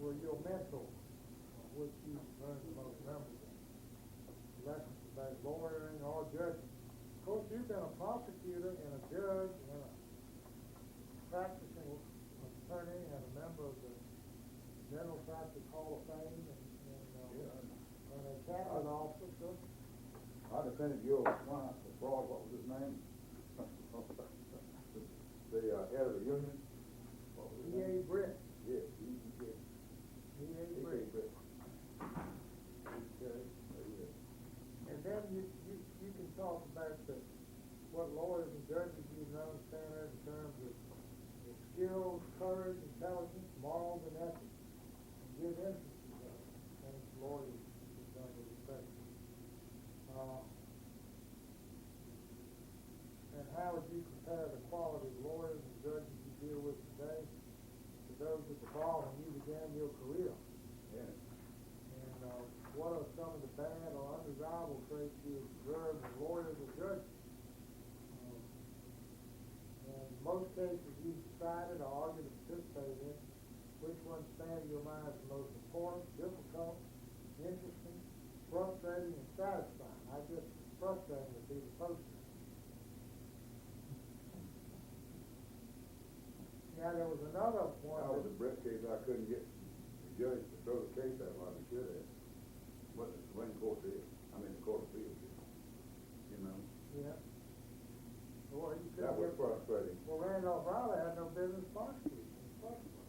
were your mentor? Which you learned the most memorable lessons about lawyering or judging? Of course, you've been a prosecutor and a judge and a practicing attorney and a member of the General Practice Hall of Fame and a cabinet officer. I defended your client for fraud. What was his name? the head of the union. What was his name? E.A. Britt. Yes, E.A. Britt. Britt. Okay. And then you can talk about what lawyers and judges you've known stand in terms of skills, courage, intelligence, morals, and ethics. And give instances of things lawyers are going to respect. And how would you compare the quality of lawyers and judges you deal with today to those at the bar when you began your career? Yeah. And what are some of the bad or undesirable traits you observe in lawyers or judges? And in most cases you've decided or argued to participate in, which one stands in your mind as the most important, difficult, interesting, frustrating, and satisfying? I guess frustrating would be the post. Now there was another one. That was a Brett case. I couldn't get the judge to throw the case out like he should have. What the Supreme Court did. I mean the Court of Appeals did. You know? Yeah. Well, you That was frustrating. Well, Randolph Riley had no business prosecuting.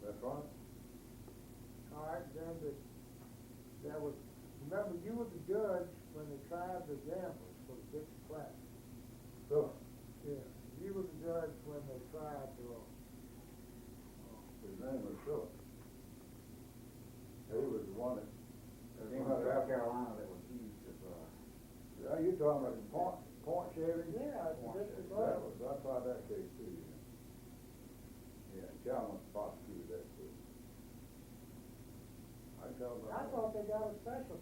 That's right. All right, then there was, remember you were the judge when they tried the gamblers for the Dixie Class. So, Yeah, you were the judge when they tried to, his name was Philip. He was the one that came South out after. Carolina that was accused of, Are you talking about the point shaving? yeah, it's Point Dixie shaving. Class. I tried that case too. Yeah, Chalmers prosecuted that too. I thought they got a special,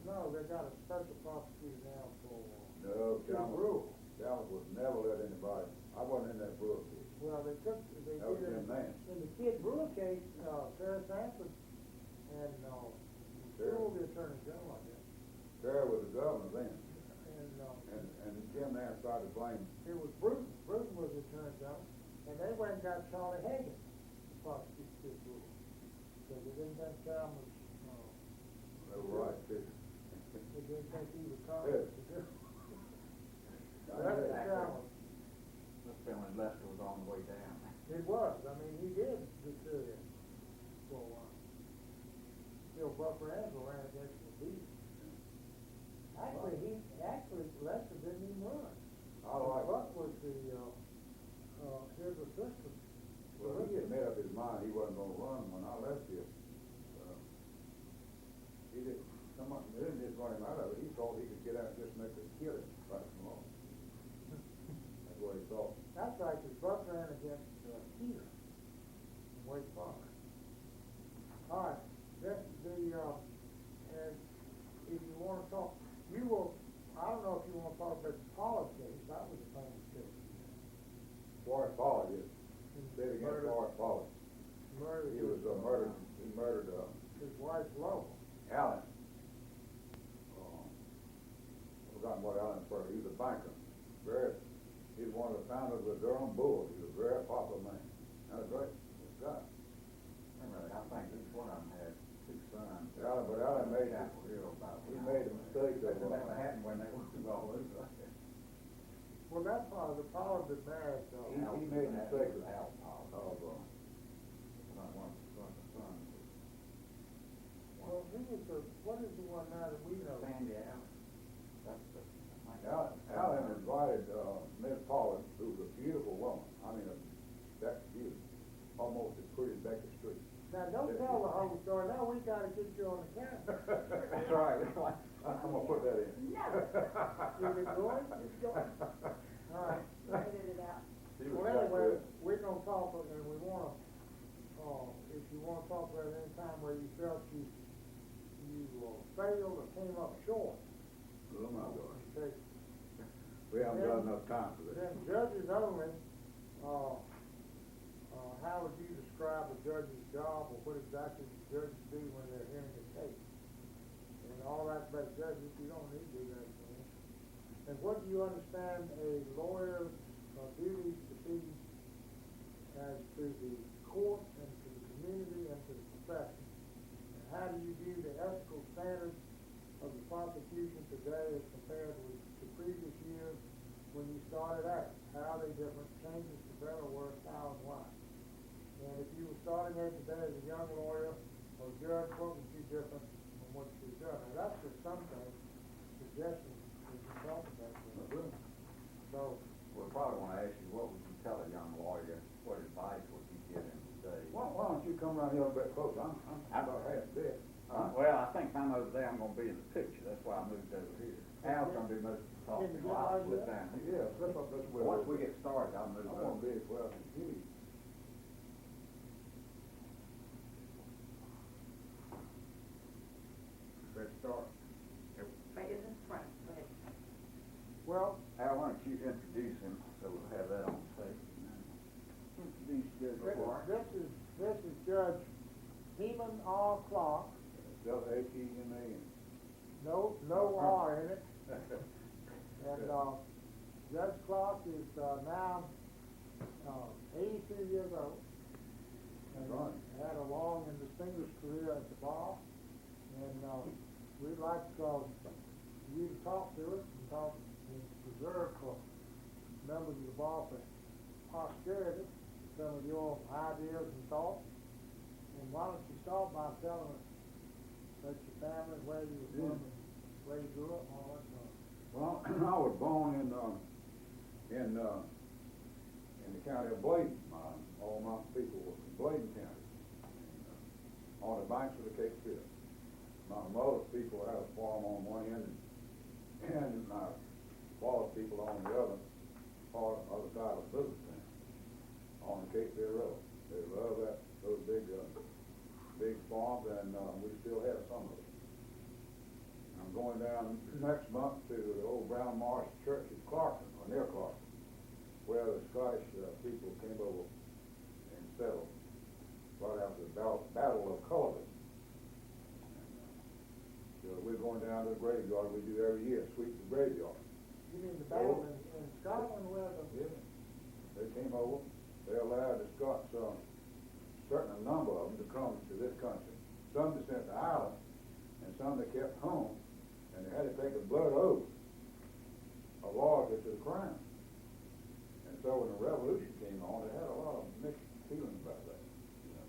no, they got a special prosecutor now for, No, Chalmers. Brewer. Chalmers would never let anybody. I wasn't in that Brewer case. Well, they That was did Jim Nance. in the Kid Brewer case, Sarah Sanford and, Sewell, the Attorney General, I guess. Terry was the governor then, And, and Jim Nance started to blame. it was Bruton. Bruton was the Attorney General, and they went and got Charlie Hagan to prosecute Kid Brewer. Because they didn't think Chalmers, They were right too. they didn't think he was competent to do it. I That's know. the Chalmers. this family Lester was on the way down. It was. I mean, he did deter him for a while. Still, Buck Randall ran against the beat. Actually, Lester didn't even run. I like Buck was his assistant. Well, he had made up his mind he wasn't going to run when I left here. He didn't. Someone didn't run him out of it. He thought he could get out and just make a killing right from home. That's what he thought. That's right, because Buck ran against Peter in Wake Forest. All right, this is and if you want to talk, I don't know if you want to talk about the Pollard case. That was a famous case. Forrest Pollard, yes. Said against Murder. Forrest Pollard. Murdered He was murdered. He murdered his wife, Lola. Allen. I've forgotten what Allen's for. He was a banker. He was one of the founders of the Durham Bulls. He was a very popular man. That was great. This guy. I think each one of them had two sons. But Allen made it. He made a mistake That of never happened when they were all over. Well, that part of the Pollard that married, He made a mistake of Al Powell. of One of the sons. well, what is the one now that we know? Sandy Allen. That's the. Allen invited Miss Pollard, who was a beautiful woman. I mean, that's beautiful. Almost as pretty as Becky Street. Now, don't tell the whole story. Now we got to get you on the camera. That's right. I'm gonna put that in. Is it going? It's going. All right. Edit it out. She was Well, that anyway, good. we're gonna talk, and we wanna, if you wanna talk about any time where you felt you failed or came up short. Oh my gosh. Okay. We haven't got enough time for this. Then judges only, how would you describe a judge's job, or what exactly do judges do when they're hearing a case? And all that about judges, you don't need to do that anymore. And what do you understand a lawyer's duties to be as to the court and to the community and to the profession? And how do you view the ethical standards of the prosecution today as compared with the previous years when you started out? How are they different? Changes for better or worse? How and why? And if you were starting out today as a young lawyer or judge, what would you different from what you've done? Now that's just some things, suggestions we can talk about. So, We'll probably want to ask you, what would you tell a young lawyer? What advice would you give him today? Why don't you come around here a little bit closer? I'm about half dead. Well, I think I'm over there, I'm gonna be in the picture, that's why I moved over here. Al's gonna do most of the talking, Can you while I'll get slip like down here. Yeah, slip up this way. Once we get started, I'll move I want over. to be where I can hear you. Let's start. Right in the front, go ahead. well, Al, why don't you introduce him, so we'll have that on tape. Introduce Judge Clark. this is Judge Heman R. Clark. Spell H-E-M-A-N. No R in it. And Judge Clark is now 82 years old. And That's right. had a long and distinguished career at the bar. And we'd like you to talk to us and talk and preserve for members of the bar for posterity some of your ideas and thoughts. And why don't you start by telling us about your family, where you were from, and where you grew up, and all that stuff. Well, I was born in the county of Bladen. All my people were from Bladen County, on the banks of the Cape Fear. My mother's people had a farm on one end, and my father's people on the other side of the business town, on the Cape Fear River. They love those big farms, and we still have some of them. I'm going down next month to the old Brown Marsh Church in Clarkson, or near Clarkson, where the Scottish people came over and settled right after the Battle of Culloden. So we're going down to the graveyard. We do every year, sweep the graveyard. You mean the battle in Scotland where the... Yeah. They came over. They allowed the Scots, certain number of them to come to this country. Some they sent to Ireland, and some they kept home, and they had to take a blood oath of loyalty to the crown. And so when the revolution came on, they had a lot of mixed feelings about that. You know.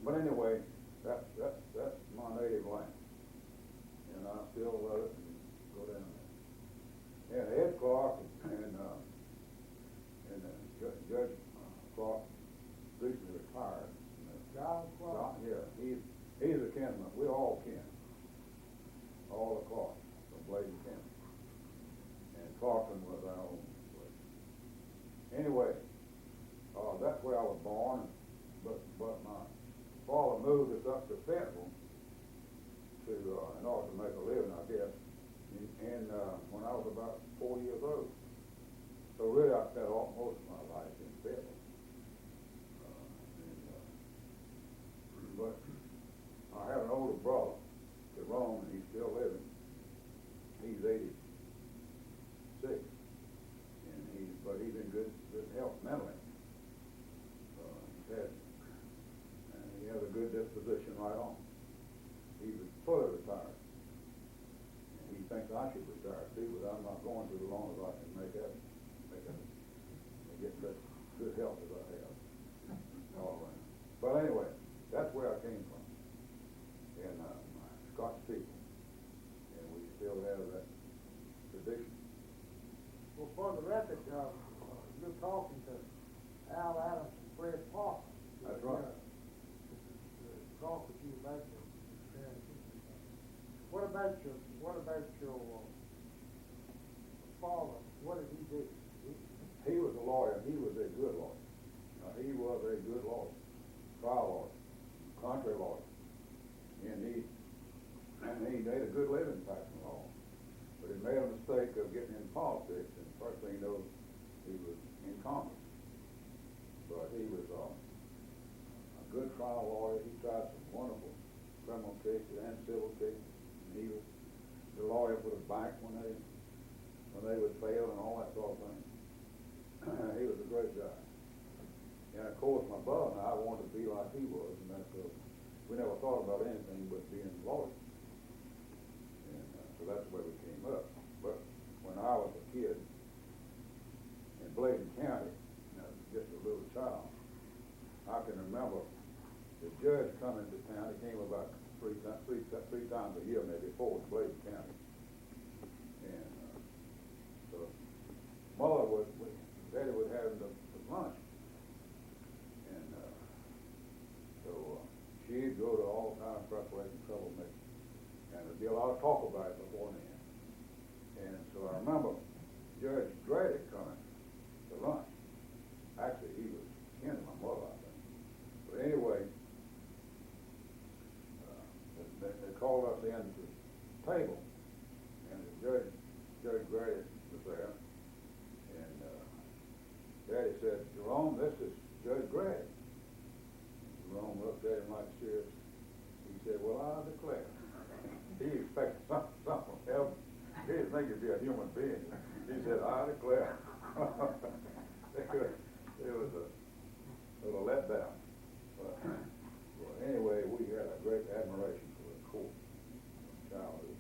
But anyway, that's my native land, and I still love it and go down there. And Ed Clark and Judge Clark recently retired. John Clark. Yeah, he's a kinsman. We're all kin. All the Clarks from Bladen County. And Clarkson was our own place. Anyway, that's where I was born, but my father moved us up to Fayetteville in order to make a living, I guess. And when I was about 4 years old. So really I spent most of my life in Fayetteville. But I have an older brother, Jerome, and he's still living. He's 86, but he's in good health mentally. He has a good disposition right on. He's fully retired. And he thinks I should retire too, but I'm not going to as long as I can get such good health as I have all around. But anyway, that's where I came from, and Scotch people, and we still have that tradition. Well, for the record, you're talking to Al Adams and Fred Parker. That's right. Talk with you about your experiences. What about your father? What did he do? He was a lawyer. He was a good lawyer. He was a good lawyer, trial lawyer, country lawyer, and he made a good living practicing law. But he made a mistake of getting in politics, and first thing you know, he was in Congress. But but he was a good trial lawyer. He tried some wonderful criminal cases and civil cases. And he was the lawyer for the bank when they would fail and all that sort of thing. He was a great guy. And of course, my brother and I wanted to be like he was, and that's we never thought about anything but being lawyers. And so that's the way we came up. But when I was a kid in Bladen County, just a little child, I can remember the judge coming to town. He came about three times a year, maybe four, to Bladen County. And so Daddy would have him to lunch. And so she'd go to all kinds of preparation, troublemaking. And there'd be a lot of talk about it before then. And so I remember Judge Grady coming to lunch. Actually, he was kin to my mother, I think. But anyway, they called us in to the table, and Judge Grady was there. And Daddy said, "Jerome, this is Judge Grady." Jerome looked at him like serious. He said, "Well, I declare." He expected something else. He didn't think he'd be a human being. He said, "I declare." It was a little letdown. But well, anyway, we had a great admiration for the court from childhood.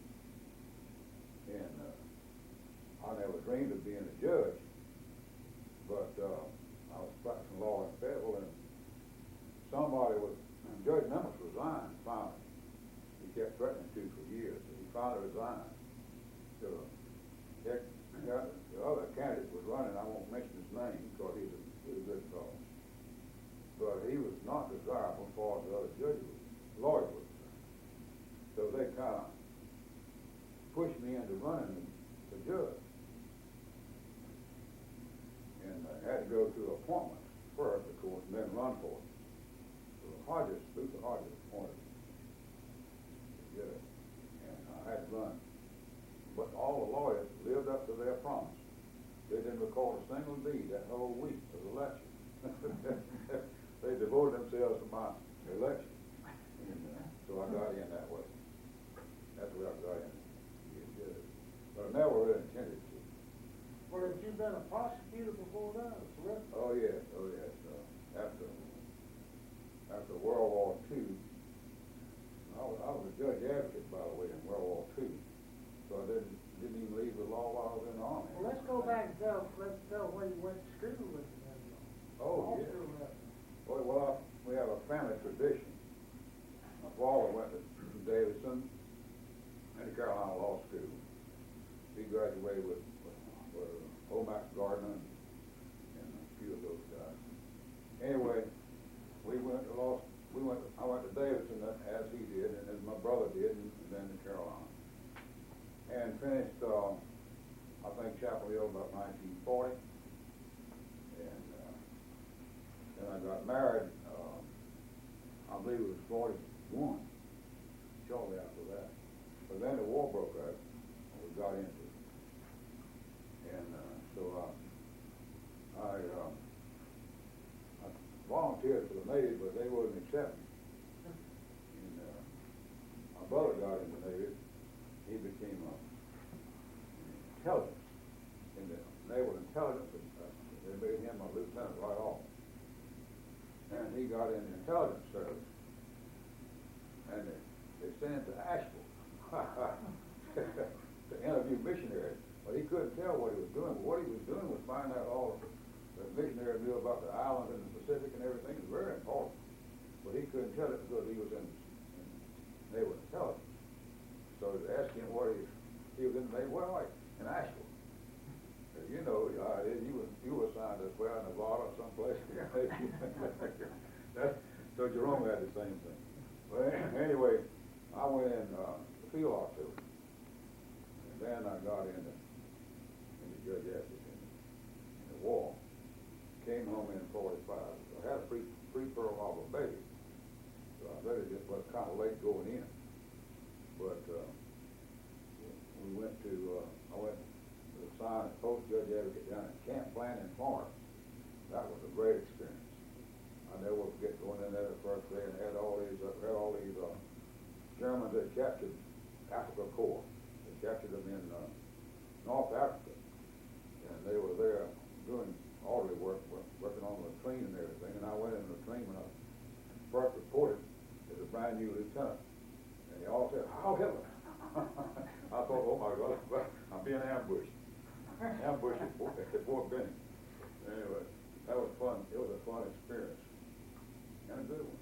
And I never dreamed of being a judge, but I was practicing law in Fayetteville, and Judge Nemitz resigned finally. He kept threatening to for years, but he finally resigned. So the other candidate was running. I won't mention his name because he's a good fellow. But he was not desirable as far as the other lawyers were concerned. So they kind of pushed me into running the judge. And I had to go through appointments first, of course, and then run for it. So Luther Hodges appointed me the judge. And I had to run. But all the lawyers lived up to their promise. They didn't record a single deed that whole week of the election. They devoted themselves to my election. And so I got in that way. That's where I got in to be a judge. But I never really intended to. Well, had you been a prosecutor before that, or solicitor? Oh, yes. After World War II, I was a judge advocate, by the way, in World War II. So I didn't even leave the law while I was in the Army. Well, let's go back and tell where you went to school with him. Oh, yeah. Well, we have a family tradition. My father went to Davidson and the Carolina Law School. He graduated with Omax Gardner and a few of those guys. Anyway, I went to Davidson as he did, and as my brother did, and then to Carolina. And finished, I think, Chapel Hill about 1940. And then I got married, I believe it was 41, shortly after that. But then the war broke out, and we got into it. And so I volunteered for the Navy, but they wouldn't accept me. And my brother got in the Navy. He became intelligence in the naval intelligence. They made him a lieutenant right off. And he got in the intelligence service. And they sent him to Asheville to interview missionaries. But he couldn't tell what he was doing. But what he was doing was finding out all the missionaries knew about the islands and the Pacific and everything. It was very important. But he couldn't tell it because he was in naval intelligence. So they asked him what he was in the Navy. Well, like in Asheville. You know, you were assigned to where, Nevada or someplace. So Jerome had the same thing. But anyway, I went in the field officer. And then I got into judge advocate in the war. Came home in 45. So I had a pre-Pearl Harbor baby. So I really just was kind of late going in. But I went to sign as post judge advocate down at Camp Bland in Florida. That was a great experience. never forget going in there the first day and had all these Germans that captured Africa Corps. They captured them in North Africa, and they were there doing orderly work, working on the latrine and everything. And I went in the latrine when I first reported as a brand new lieutenant, and they all said, "How Hitler?" I thought, oh my God, I'm being ambushed. Ambushed at Fort Benning. Anyway, that was fun. It was a fun experience. And a good one.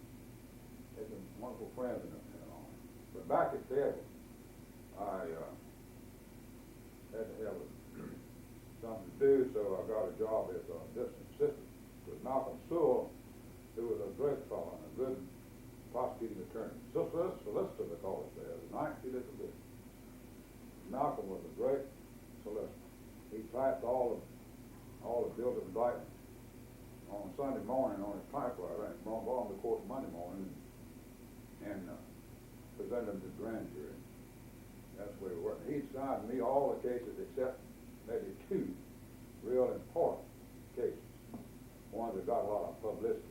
Had some wonderful friends in it and all. But back at Fayetteville, I had to have something to do, so I got a job as a assistant assistant with Malcolm Sewell, who was a great fellow and a good prosecuting attorney. Solicitor, they call it there. The ninth he did the Malcolm was a great solicitor. He typed all the bills of indictment on Sunday morning on his typewriter and brought them to court Monday morning and presented them to the grand jury. That's the way it worked. He'd signed me all the cases except maybe two real important cases, ones that got a lot of publicity.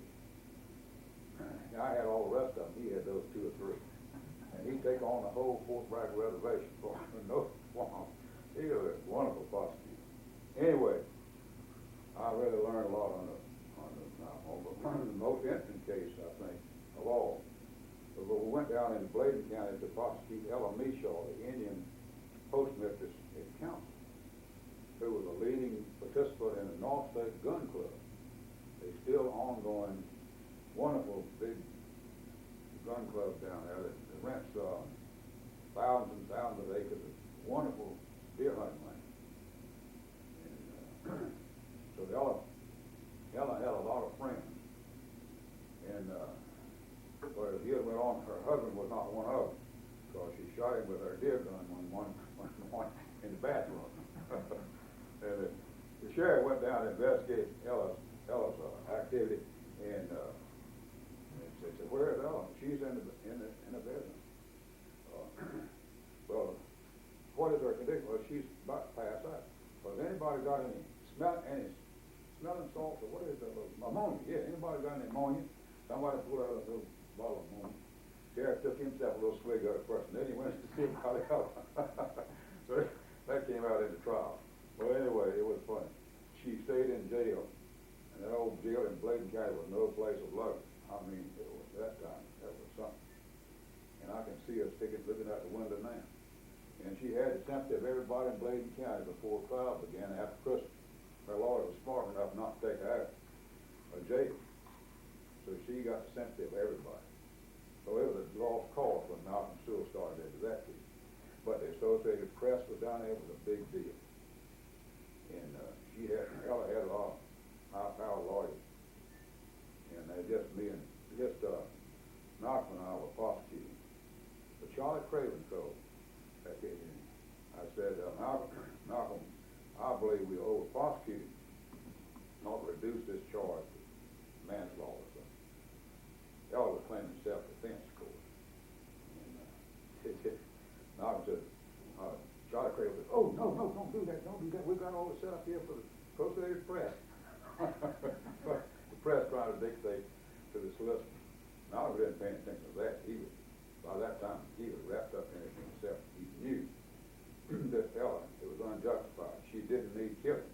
I had all the rest of them. He had those two or three. And he'd take on the whole Fort Bragg reservation for no qualms. He was a wonderful prosecutor. Anyway, I really learned a lot on the but one of the most interesting case, I think, of all. But we went down into Bladen County to prosecute Ella Meshaw, the Indian postmistress at council, who was a leading participant in the North State Gun Club. A still ongoing, wonderful big gun club down there that rents thousands and thousands of acres of wonderful deer hunting land. And so Ella had a lot of friends. And but as the year went on, her husband was not one of them, because she shot him with her deer gun one in the bathroom. And the sheriff went down to investigate Ella's activity, and they said, "Where is Ella?" "She's in the bedroom." Well, what is her condition? Well, she's about to pass out. Well, has anybody got any smelling salts, or what is that? Ammonia? Yeah, anybody got any ammonia? Somebody pulled out a little bottle of ammonia. Sheriff took himself a little swig of it first, and then he went to see about Ella. So that came out in the trial. Well, anyway, it was funny. She stayed in jail, and that old jail in Bladen County was no place of luxury. I mean, it was that time. That was something. And I can see her looking out the window now. And she had the sympathy of everybody in Bladen County before trial began after Christmas. Her lawyer was smart enough not to take her out of jail. So she got the sympathy of everybody. So it was a lost cause when Malcolm Sewell started into that case. But the Associated Press was down there. It was a big deal. And Ella had a lot of high-powered lawyers. And Malcolm and I were prosecuting. But Charlie Craven told that case in. I said, Malcolm, I believe we over-prosecuted. Not reduce this charge to manslaughter or something. Ella was claiming self-defense, of course. And Malcolm said, Charlie Craven said, "Oh, no, don't do that. We've got all this set up here for the Associated Press." The press trying to dictate to the solicitor. Malcolm didn't pay attention to that. By that time, he was wrapped up in it himself. He knew that Ella, it was unjustified. She didn't need killing.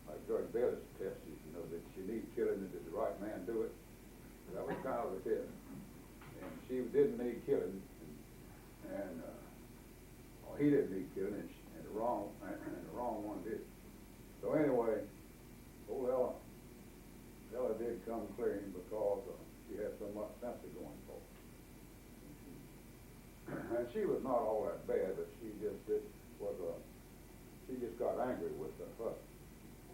Like George Bailey's test, that she needed killing, and did the right man do it? That was kind of the test. And she didn't need killing, and he didn't need killing, and the wrong one did. So anyway, old Ella did come clean because she had so much sympathy going for her. And she was not all that bad, but she just got angry with the husband.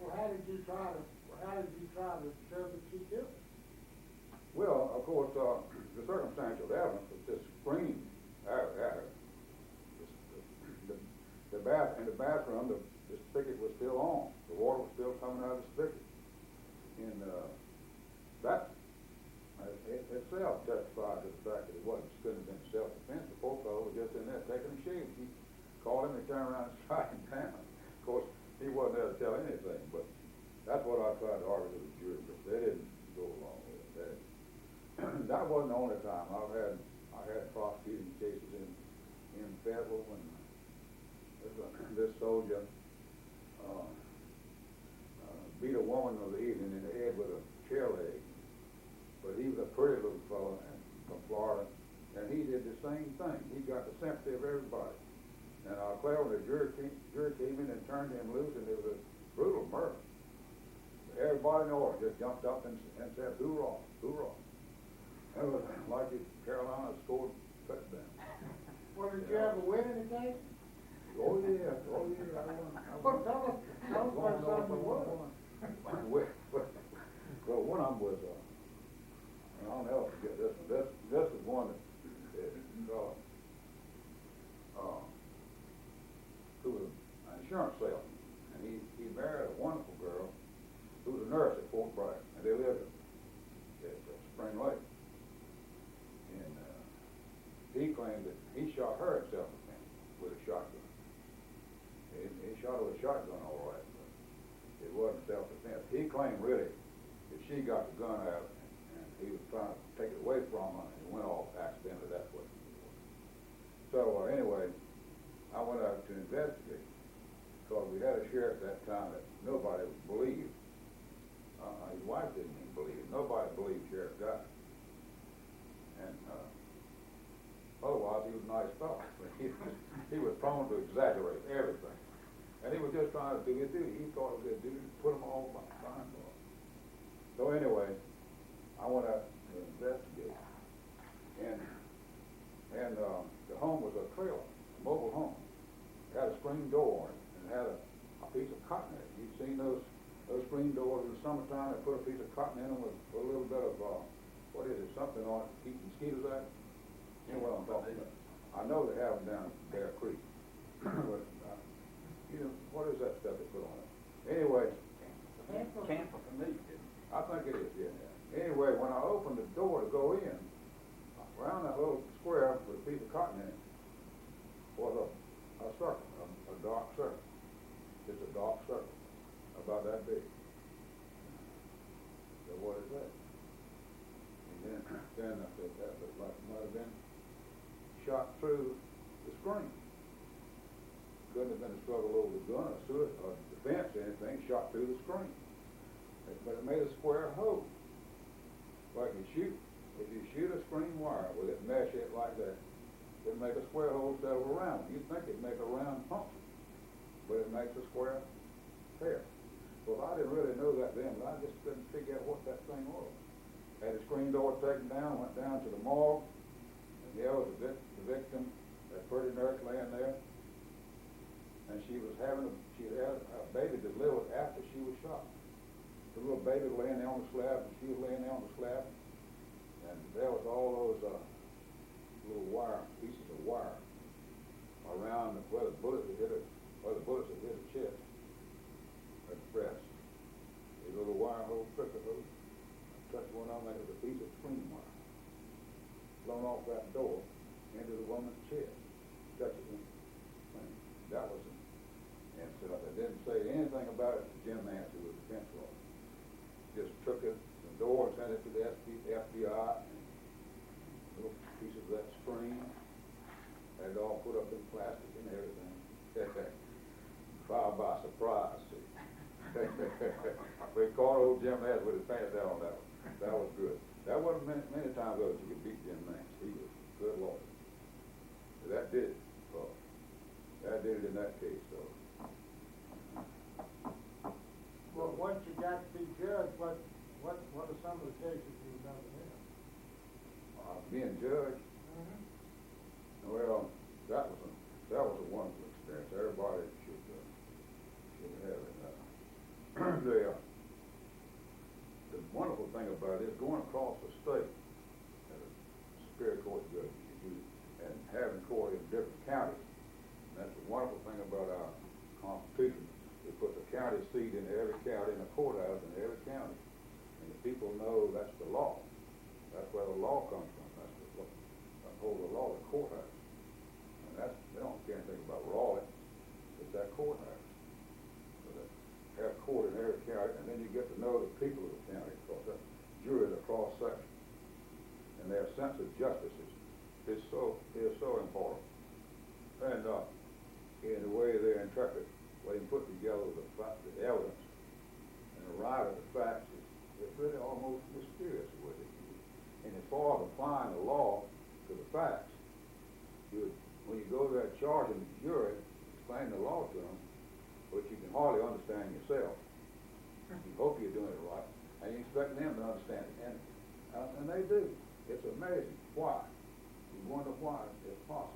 Well, how did you try to show that she killed him? Well, of course, the circumstantial evidence was just screamed at her. In the bathroom, the spigot was still on. The water was still coming out of the spigot. And that itself testified to the fact that it couldn't have been self-defense. The poor fellow was just in there taking a shave. He called him and turned around and shot him down. Of course, he wasn't there to tell anything, but that's what I tried to argue to the jury, but they didn't go along with it. that wasn't the only time. I had prosecuting cases in federal when this soldier beat a woman of the evening in the head with a chair leg. But he was a pretty little fellow from Florida, and he did the same thing. He got the sympathy of everybody. And I'll declare when the jury came in and turned him loose, and it was a brutal murder. Everybody in the order just jumped up and said, "Hoorah, hoorah!" It was like if Carolina scored a touchdown. Well, did you ever win any case? Oh yeah, oh yeah. I Well, won. tell us about something you won. Well, one of them was, and I'll never forget this one. This is one that who was an insurance salesman, and he married a wonderful girl who was a nurse at Fort Bragg, and they lived at Spring Lake. And he claimed that he shot her at self-defense with a shotgun. He shot her with a shotgun, all right, but it wasn't self-defense. He claimed really that she got the gun out, and he was trying to take it away from her, and it went off accidentally. That's what it was. So anyway, I went out to investigate, because we had a sheriff at that time that nobody believed. His wife didn't even believe it. Nobody believed Sheriff Guy. And otherwise, he was a nice fellow. But he was prone to exaggerate everything. And he was just trying to do his duty. He thought it was his duty to put them all behind bars. So anyway, I went out to investigate. And the home was a trailer, a mobile home. It had a screen door on it, and it had a piece of cotton in it. You've seen those screen doors in the summertime. They put a piece of cotton in them with a little bit of what is it, something on it to keep mosquitoes out. You know what I'm talking about? I know they have them down at Bear Creek. But, what is that stuff they put on it? Anyway, Camper for me. I think it is, yeah. Anyway, when I opened the door to go in, around that little square with a piece of cotton in it was a circle, a dark circle. It's a dark circle, about that big. So what is that? And then I said, that looked like it might have been shot through the screen. Couldn't have been a struggle over the gun or defense or anything, shot through the screen. But it made a square hole. Like if you shoot a screen wire with it, mesh it like that, it'd make a square hole instead of a round. You'd think it'd make a round function, but it makes a square pair. Well, I didn't really know that then, but I just couldn't figure out what that thing was. Had the screen door taken down, went down to the morgue, and there was the victim, that pretty nurse laying there, and she had a baby delivered after she was shot. The little baby was laying there on the slab, and she was laying there on the slab, and there was all those little pieces of wire around where the bullets had hit her chest, at the breast. These little wire holes, cricket holes. I touched one of them, and it was a piece of screen wire blown off that door into the woman's chest. Touched it. That was it. And so I didn't say anything about it to Jim Nance, who was the defense lawyer. Just took it, the door, and sent it to the FBI, and little pieces of that screen, had it all put up in plastic and everything. Trial by surprise, see. We caught old Jim Nance with his pants down on that one. That was good. That wasn't many times though that you could beat Jim Nance. He was a good lawyer. So that did it. That did it in that case, so. Well, once you got to be judged, what are some of the cases you've done in? Being judged, well, that was a wonderful experience. Everybody should have it. The wonderful thing about it is going across the state as a superior court judge and having court in different counties. And that's the wonderful thing about our Constitution. We put the county seat in every county and a courthouse in every county. And the people know that's the law. That's where the law comes from. That's the whole law, the courthouse. And they don't care anything about Raleigh. It's that courthouse. So they have court in every county, and then you get to know the people of the county, because that jury is a cross section. and their sense of justice is so important. And in the way they interpret, way they put together the evidence and arrive at the facts, it's really almost mysterious with it. And as far as applying the law to the facts, when you go there charging the jury, explain the law to them, which you can hardly understand yourself. You hope you're doing it right, and you expect them to understand it, and they do. It's amazing. Why? You wonder why it's possible.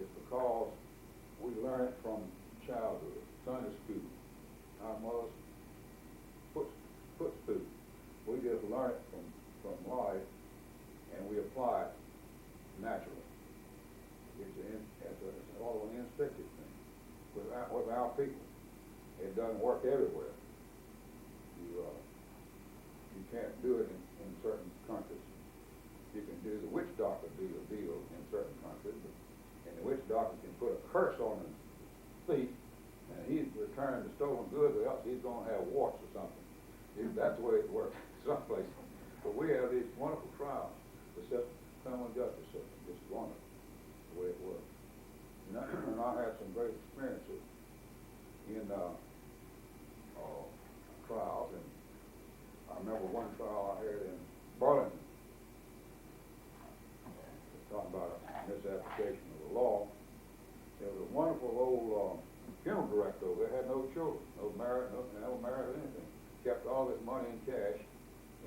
It's because we learn it from childhood, Sunday school, our mother's footstool. We just learn it from life, and we apply it naturally. It's all an instinctive thing. With our people, it doesn't work everywhere. You can't do it in certain countries. You can do the witch doctor deal in certain countries, and the witch doctor can put a curse on the thief, and he's returned the stolen goods, or else he's going to have warts or something. That's the way it works some places. But we have these wonderful trials. The criminal justice system, it's wonderful the way it works. And I had some great experiences in trials, and I remember one trial I had in Burlington, talking about a misapplication of the law. There was a wonderful old funeral director over there, had no children, no married or anything. Kept all his money in cash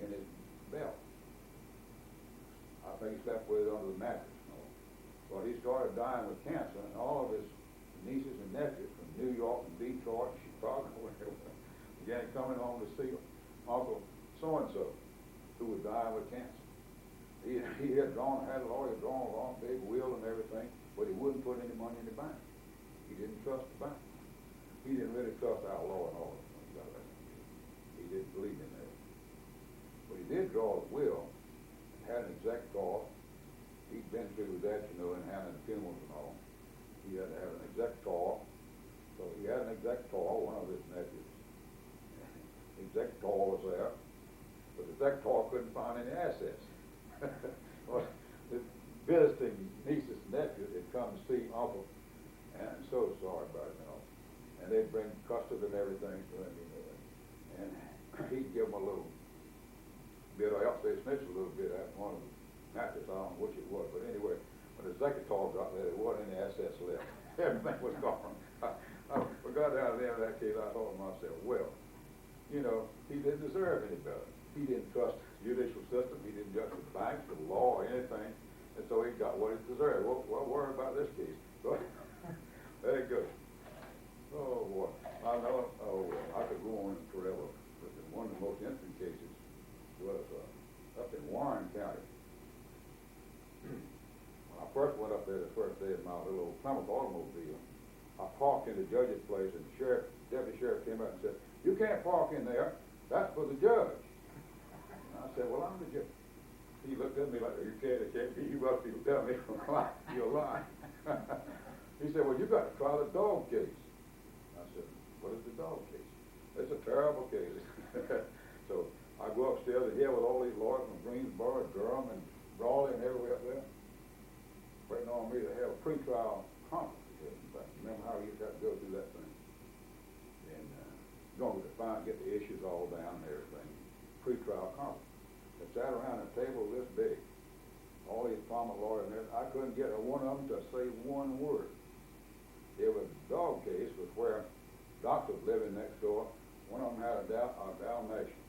in his belt. I think he slept with it under the mattress. Well, he started dying with cancer, and all of his nieces and nephews from New York and Detroit and Chicago began coming home to see Uncle so-and-so, who was dying with cancer. He had had a lawyer drawn a long big will and everything, but he wouldn't put any money in the bank. He didn't trust the bank. He didn't really trust our law and order. He didn't believe in that. But he did draw a will, had an executor. He'd been through that, in having funerals and all. He had to have an executor. So he had an executor, one of his nephews. The executor was there, but the executor couldn't find any assets. Well, the visiting nieces and nephews had come to see Uncle, and I'm so sorry about it, And they'd bring custard and everything to him, and he'd give them a little bit, or else they'd snitch a little bit at one of them. Mattress, I don't know which it was, but anyway, when the executor got there, there wasn't any assets left. Everything was gone. I got down there in that case, I thought to myself, well, he didn't deserve any better. He didn't trust the judicial system. He didn't trust the banks, the law, or anything, and so he got what he deserved. Well, worry about this case. So, very good. Oh, boy. I know, I could go on forever, but one of the most interesting cases was up in Warren County. When I first went up there the first day of my little Plymouth automobile, I parked in the judge's place, and the deputy sheriff came out and said, "You can't park in there. That's for the judge." And I said, "Well, I'm the judge." He looked at me like, "You can't be. You must be telling me you're lying." He said, "Well, you got to try the dog case." I said, "What is the dog case?" "It's a terrible case." So I go upstairs and here with all these lawyers from Greensboro, Durham, and Raleigh, and everywhere up there, waiting on me to have a pre-trial conference. Remember how you got to go through that thing? And going to get the issues all down and everything. Pre-trial conference. They sat around a table this big. All these prominent lawyers and everything. I couldn't get one of them to say one word. It was a dog case, was where doctors living next door. One of them had a Dalmatian.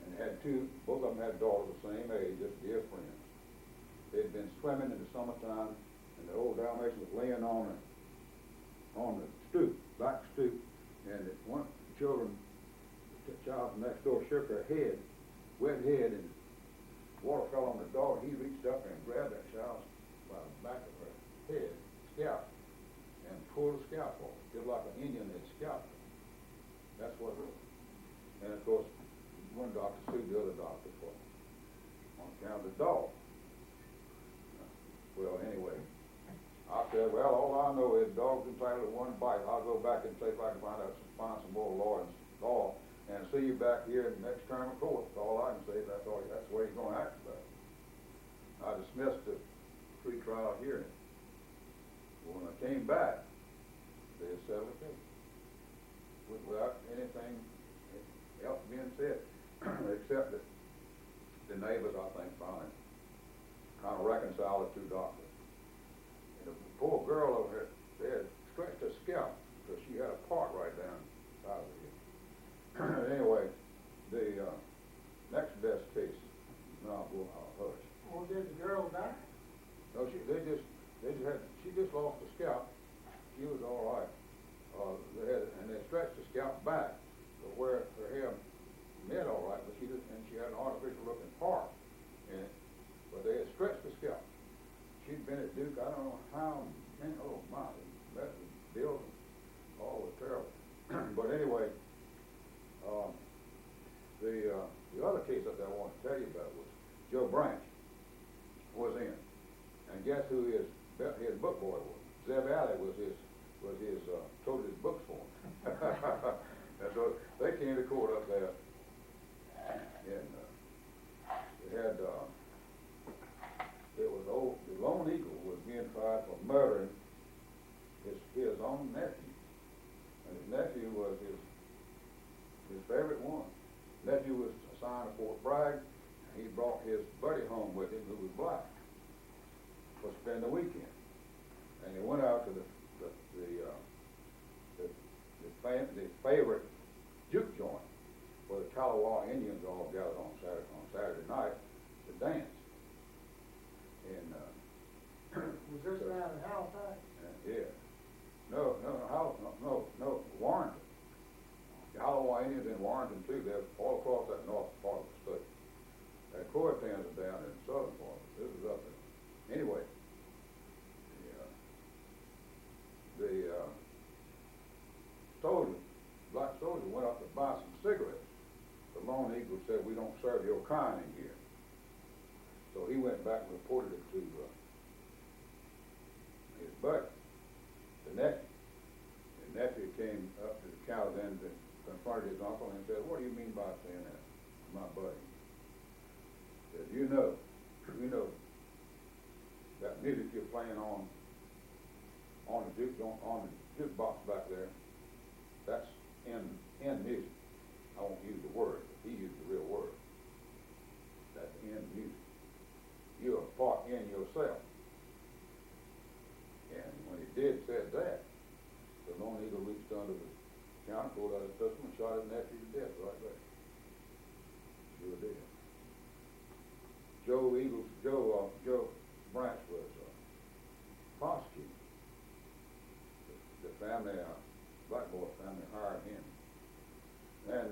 And had both of them had daughters the same age, just dear friends. They'd been swimming in the summertime, and the old Dalmatian was laying on the stoop, back stoop, and one of the child from next door shook her head, wet head, and water fell on the dog. He reached up and grabbed that child by the back of her head, scalp, and pulled the scalp off, just like an Indian had scalped her. That's what it was. And of course, one doctor sued the other doctor on account of the dog. Well, anyway, I said, well, all I know is dogs entitled to one bite. I'll go back and see if I can find some more law and see you back here in the next term of court. That's all I can say. That's the way he's going to act about it. I dismissed the pre-trial hearing. When I came back, they had settled the case without anything else being said, except that the neighbors, I think, finally kind of reconciled the two doctors. And the poor girl over here, they had stretched her scalp because she had a part right down the side of her head. Anyway, the next best case, no, I'll hush. Well, did the girl die? No, she just lost the scalp. She was all right. They stretched the scalp back to where her hair met all right, but she had an artificial looking part in it. But they had stretched the scalp. She'd been at Duke, I don't know how many, oh my, that was building, all was terrible. But anyway, the other case that I want to tell you about was Joe Branch was in, and guess who his book boy was? Zeb Alley was his toted his books for him. And so they came to court up there, and they had the Lone Eagle was being tried for murdering his own nephew, and his nephew was his favorite one. Nephew was assigned to Fort Bragg, and he brought his buddy home with him who was black to spend the weekend. And he went out to the favorite juke joint where the Chalawa Indians all gathered on Saturday night to dance. And Was this down in Halifax? yeah, no, Warrenton. The Chalawa Indians in Warrenton too. They're all across that north part of the state. The Croatans are down in the southern part. This is up there. Anyway, black soldier went up to buy some cigarettes. The Lone Eagle said, "We don't serve your kind in here." So he went back and reported it to his buddy, the nephew. The nephew came up to the cow then and confronted his uncle and said, "What do you mean by saying that, my buddy?" He said, you know that music you're playing on the jukebox back there, that's in music. I won't use the word, but he used the real word. That's in music. You're a part in yourself. And when he said that, the Lone Eagle reached under the counter, pulled out his pistol, and shot his nephew to death right there. Sure did. Joe Branch was prosecuted. The family, Blackboard family hired him. And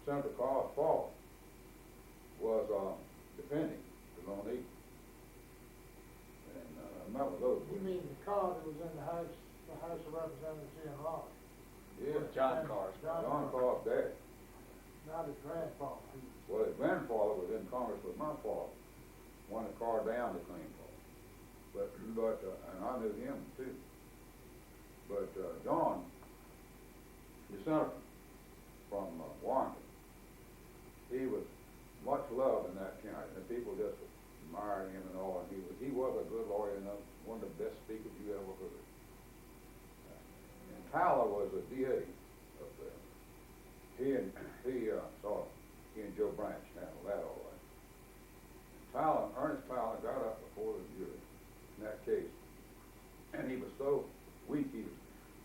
Senator Carl Falk was defending the Lone Eagle. And I remember those. You mean the car that was in the House of Representatives here in Raleigh? Yeah. John Carr's. John Carr's dad. Not his grandfather. Well, his grandfather was in Congress with my father. Won the car down the claim for. But and I knew him too. But John, the senator from Warrenton, he was much loved in that county, and people just admired him and all. And he was a good lawyer and one of the best speakers you ever heard. And Tyler was a DA up there. He and Joe Branch handled that all right. Ernest Tyler got up before the jury in that case, and he was so weak, he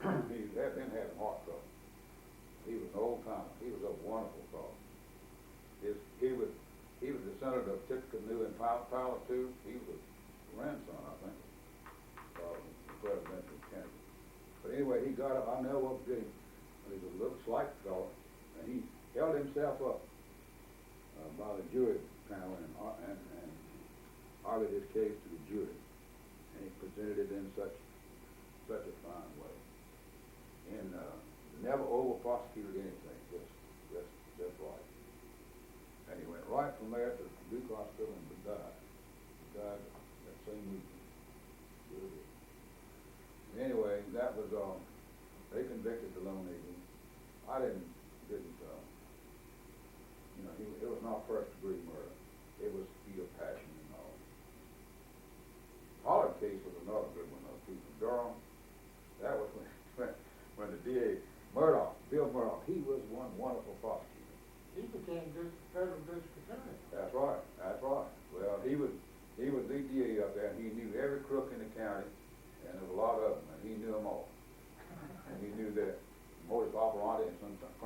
had been having heart trouble. He was an old timer. He was a wonderful fellow. He was the senator of Tippecanoe and Tyler too. He was a grandson, I think, of the presidential candidate. But anyway, he got up. I never will forget him. He was a little slight fellow, and he held himself up by the jury panel and argued his case to the jury, and he presented it in such a fine way, and never over prosecuted anything, just right. And he went right from there to Duke Hospital and died. He died that same weekend. Sure did. Anyway, that was they convicted the Lone Eagle. I didn't. It was not first degree murder.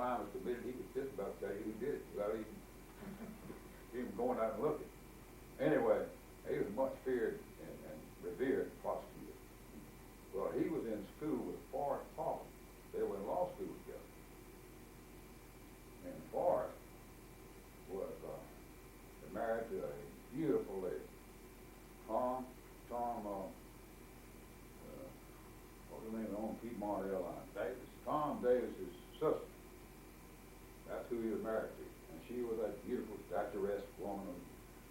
crime was committed, he could just about tell you who did it without even going out and looking. Anyway, he was a much feared and revered prosecutor. Well, he was in school with Forrest Pollard. They were in law school together. And Forrest was married to a beautiful lady, Tom, what's her name on Piedmont Airlines? Davis. Tom Davis's sister. That's who he was married to. And she was a beautiful, statuesque woman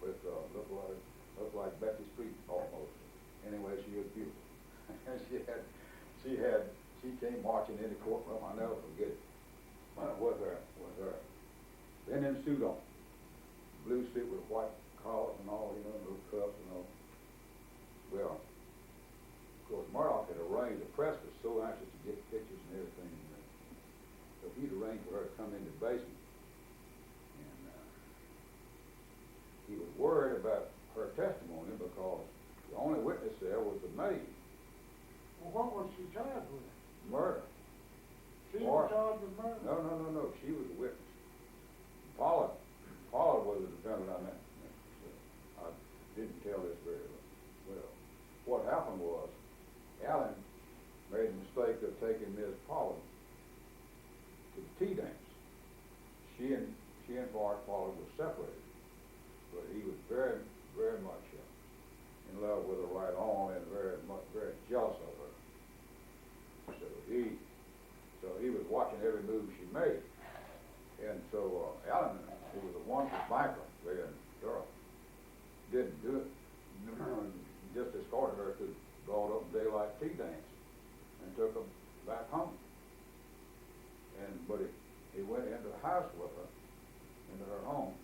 with looked like Becky Street almost. Anyway, she was beautiful. And she came marching in the courtroom. I'll never forget it. With her linen suit on, blue suit with white collars and all, you know, little cuffs and all. Well, of course, Murdoch had arranged. The press was so anxious to get pictures and everything. So he'd arranged for her to come into the basement, and he was worried about her testimony because the only witness there was the maid. Well, what was she charged with? Murder. She was charged with murder? No. She was a witness. Pollard was the defendant on that. I didn't tell this very well. What happened was, Allen made the mistake of taking Ms. Pollard to the tea dance. She and Forrest Pollard were separated, but he was very, very much in love with her right on and very jealous of her. So he was watching every move she made. And so Allen, who was a wonderful banker there in Durham, didn't do it. Just escorted her to the broad open daylight tea dance and took her back home. But he went into the house with her, into her home,